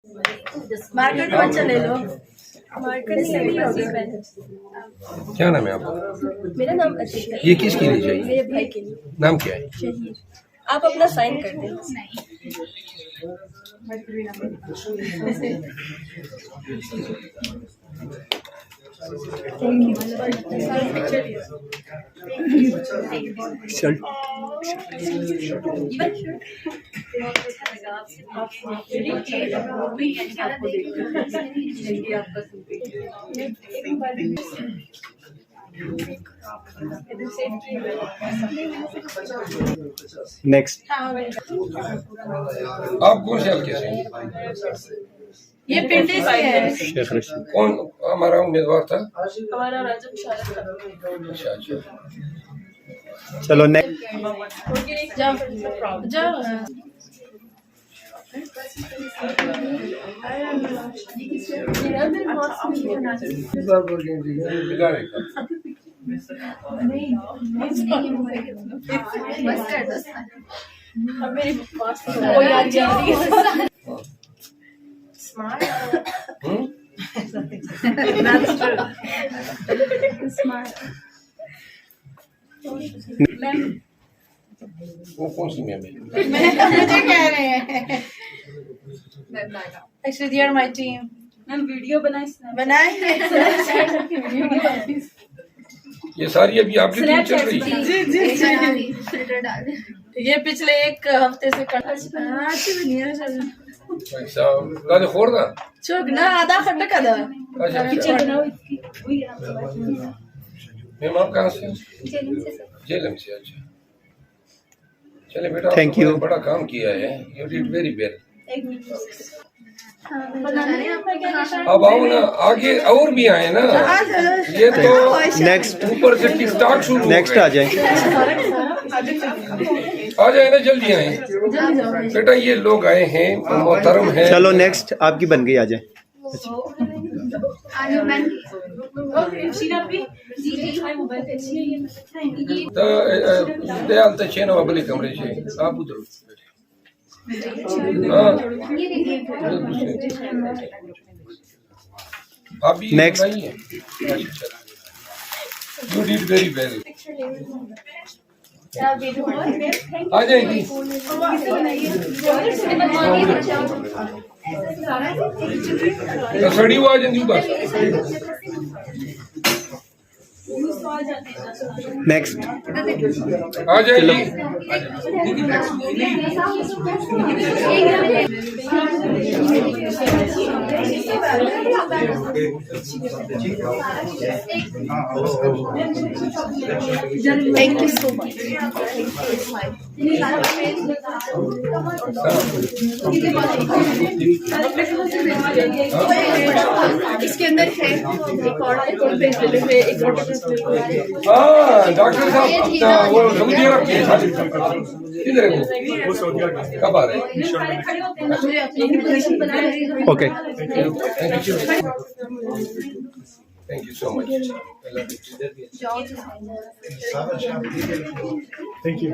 Market में चले लो। क्या नाम है आपका? मेरा नाम अतिक है। ये किसके लिए चाहिए? मेरे भाई के लिए। नाम क्या है? शहीर। आप अपना साइन कर दें। नेक्स्ट। आप कौन से हल्के से? ये पिंडी से है। शेख रशीद। कौन हमारा उम्मीदवार था? हमारा राजन शाह। अच्छा अच्छा। चलो नेक्स्ट। जाओ जाओ। मेरी कोई याद जा रही है। Smart. That's true. Smart. वो कौन सी मैम है? मुझे कह रहे हैं। Actually, they are my team. Ma'am video बनाए ये सारी अभी आपकी टीम चल रही है? जी जी जी। ये पिछले एक हफ्ते से अच्छा गाने खोर दा चुग ना आधा खट्टा कदा। अच्छा मैम आप कहाँ से? जेलम से। अच्छा चले बेटा, Thank you. बड़ा काम किया है। You did very well. अब आओ ना आगे, और भी आए ना। ये तो नेक्स्ट। ऊपर से टिकटॉक शुरू। नेक्स्ट आ जाए। आ जाए ना, जल्दी आए बेटा। ये लोग आए हैं, मोहतरम है। चलो नेक्स्ट आपकी बन गई, आ जाए। दयाल तो छे ना बली कमरे से आप उधर। अभी Next. You did very well. आ जाएगी। सड़ी हुआ आ जाएगी बस। नेक्स्ट। आ जाएगी। Thank you so much. इसके अंदर है हाँ डॉक्टर साहब अपना वो सऊदी अरब के किधर है वो कब आ रहे हैं? Okay. Thank you so much. Thank you.